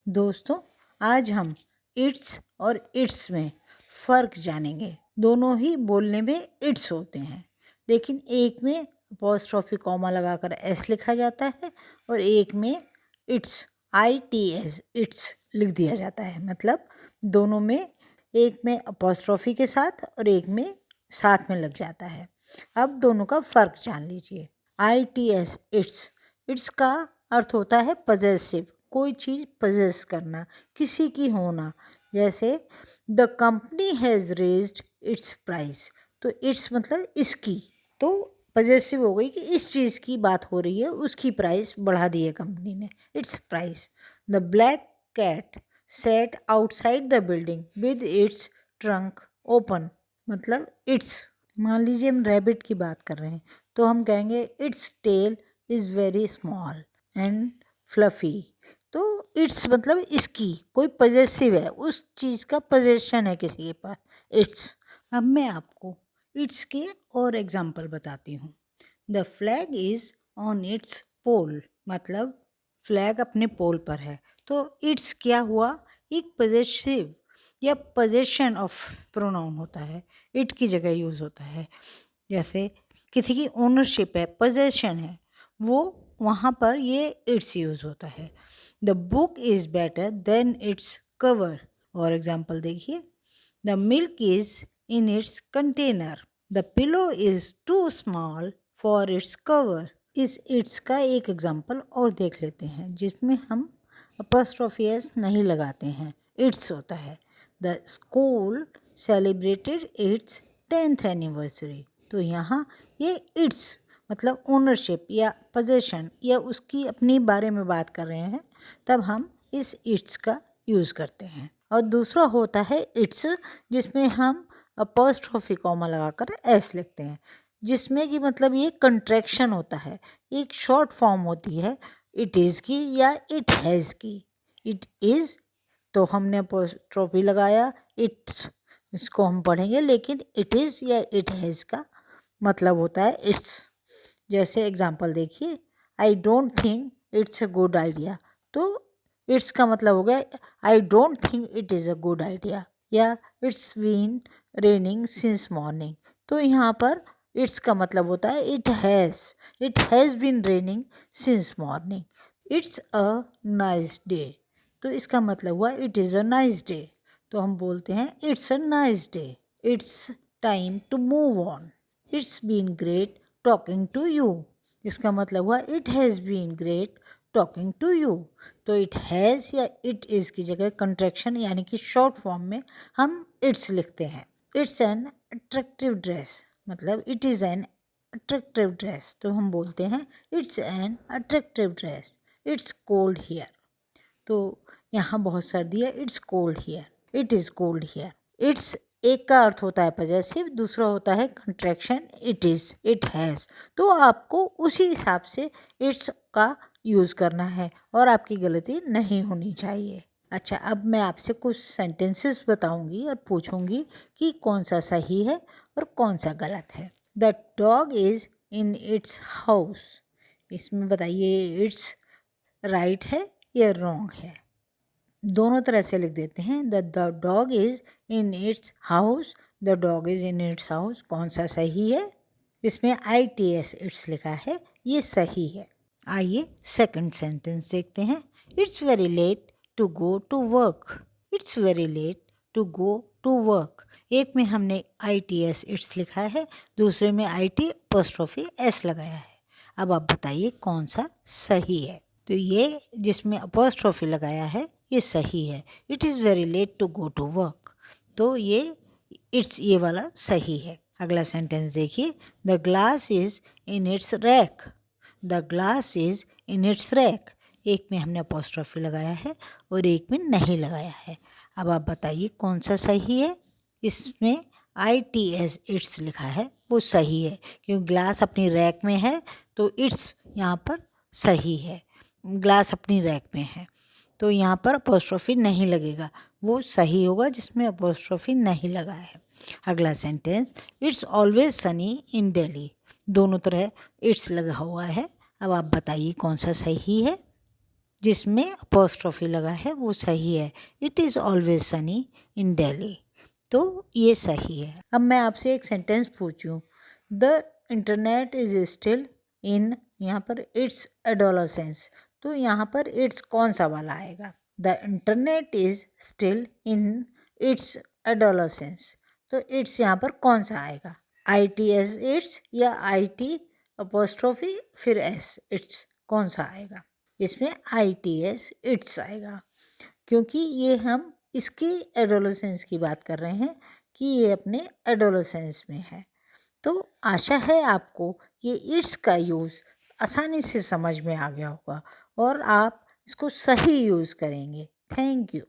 दोस्तों, आज हम इट्स और इट्स में फ़र्क जानेंगे। दोनों ही बोलने में इट्स होते हैं, लेकिन एक में अपॉस्ट्रोफी कॉमा लगाकर एस लिखा जाता है और एक में इट्स ITS इट्स लिख दिया जाता है। मतलब दोनों में एक में अपॉस्ट्रोफी के साथ और एक में साथ में लग जाता है। अब दोनों का फ़र्क जान लीजिए। ITS इट्स, इट्स का अर्थ होता है पजेसिव, कोई चीज़ पजेस करना, किसी की होना। जैसे the company has raised it's price, तो इट्स मतलब इसकी, तो पजेसिव हो गई कि इस चीज़ की बात हो रही है, उसकी प्राइस बढ़ा दी है कंपनी ने, its price. The black cat sat outside the building with its trunk open, मतलब इट्स। मान लीजिए हम रैबिट की बात कर रहे हैं तो हम कहेंगे its tail is very small and fluffy. तो इट्स मतलब इसकी, कोई पजेसिव है, उस चीज़ का पजेशन है किसी के पास, इट्स। अब मैं आपको इट्स के और एग्जाम्पल बताती हूँ। The flag is on its pole, मतलब फ्लैग अपने पोल पर है। तो इट्स क्या हुआ, एक पजेसिव या पोजेशन ऑफ प्रोनाउन होता है, इट की जगह यूज़ होता है। जैसे किसी की ओनरशिप है, पोजेशन है, वो वहाँ पर ये इट्स यूज़ होता है। The book is better than its cover, और एग्जाम्पल देखिए। The milk is in its container, the pillow is too small for its cover. इस इट्स का एक एग्जाम्पल और देख लेते हैं जिसमें हम अपॉस्ट्रोफी एस नहीं लगाते हैं, इट्स होता है। The school celebrated it's 10th anniversary, तो यहाँ ये इट्स मतलब ओनरशिप या पोजेशन या उसकी अपनी बारे में बात कर रहे हैं, तब हम इस इट्स का यूज़ करते हैं। और दूसरा होता है इट्स, जिसमें हम अपॉस्ट्रोफी कॉमा लगाकर एस लिखते हैं, जिसमें कि मतलब ये कंट्रैक्शन होता है, एक शॉर्ट फॉर्म होती है इट इज़ की या इट हैज़ की। इट इज़ तो हमने अपॉस्ट्रोफी लगाया, इट्स इसको हम पढ़ेंगे, लेकिन इट इज़ या इट हैज़ का मतलब होता है इट्स। जैसे एग्जांपल देखिए, I don't think it's a good idea, तो इट्स का मतलब हो गया I don't think it is a good idea. या it's been raining since morning, तो यहाँ पर इट्स का मतलब होता है it has been raining since morning. It's a nice day, तो इसका मतलब हुआ it is a nice day, तो हम बोलते हैं it's a nice day. It's time to move on, it's been great talking to you, इसका मतलब हुआ it has been great talking to you. तो इट हैज़ या इट इज़ की जगह कंट्रैक्शन यानी कि शॉर्ट फॉर्म में हम इट्स लिखते हैं। इट्स एन अट्रैक्टिव ड्रेस, मतलब it is an attractive dress, तो हम बोलते हैं it's an attractive dress. It's cold here, तो यहाँ बहुत सर्दी है, it's cold here, it is cold here. It's एक का अर्थ होता है पजेसिव, दूसरा होता है contraction it is, it has, तो आपको उसी हिसाब से इट्स का यूज़ करना है और आपकी गलती नहीं होनी चाहिए। अच्छा, अब मैं आपसे कुछ सेंटेंसेस बताऊंगी और पूछूंगी कि कौन सा सही है और कौन सा गलत है। The dog is in it's house, इसमें बताइए इट्स राइट है या रॉन्ग है। दोनों तरह से लिख देते हैं। The dog is in it's house, the dog is in it's house, कौन सा सही है। इसमें ITS इट्स लिखा है, ये सही है। आइए सेकंड सेंटेंस देखते हैं। It's very late to go to work, it's very late to go to work, एक में हमने ITS इट्स लिखा है, दूसरे में IT'(S) लगाया है। अब आप बताइए कौन सा सही है। तो ये जिसमें अपॉस्ट्रोफी लगाया है ये सही है। It is very late to go to work, तो ये इट्स ये वाला सही है। अगला सेंटेंस देखिए। The glass is in it's rack, the glass is in it's rack, एक में हमने अपॉस्ट्रोफी लगाया है और एक में नहीं लगाया है। अब आप बताइए कौन सा सही है। इसमें ITS इट्स लिखा है वो सही है, क्योंकि ग्लास अपनी रैक में है तो इट्स यहाँ पर सही है। ग्लास अपनी रैक में है तो यहाँ पर अपॉस्ट्रोफी नहीं लगेगा, वो सही होगा जिसमें अपॉस्ट्रोफी नहीं लगा है। अगला सेंटेंस, इट्स ऑलवेज सनी इन दिल्ली, दोनों तरह इट्स लगा हुआ है। अब आप बताइए कौन सा सही है। जिसमें अपॉस्ट्रोफी लगा है वो सही है। इट इज़ ऑलवेज सनी इन दिल्ली, तो ये सही है। अब मैं आपसे एक सेंटेंस पूछूं, the internet is still in, यहाँ पर इट्स एडोलसेंस, तो यहाँ पर इट्स कौन सा वाला आएगा? The internet is still in its adolescence, तो इट्स यहाँ पर कौन सा आएगा? ITS इट्स या IT अपॉस्ट्रोफी फिर S इट्स, कौन सा आएगा? इसमें ITS इट्स आएगा, क्योंकि ये हम इसकी एडोलसेंस की बात कर रहे हैं कि ये अपने एडोलसेंस में है। तो आशा है आपको ये इट्स का यूज़ आसानी से समझ में आ गया होगा और आप इसको सही यूज़ करेंगे। Thank you.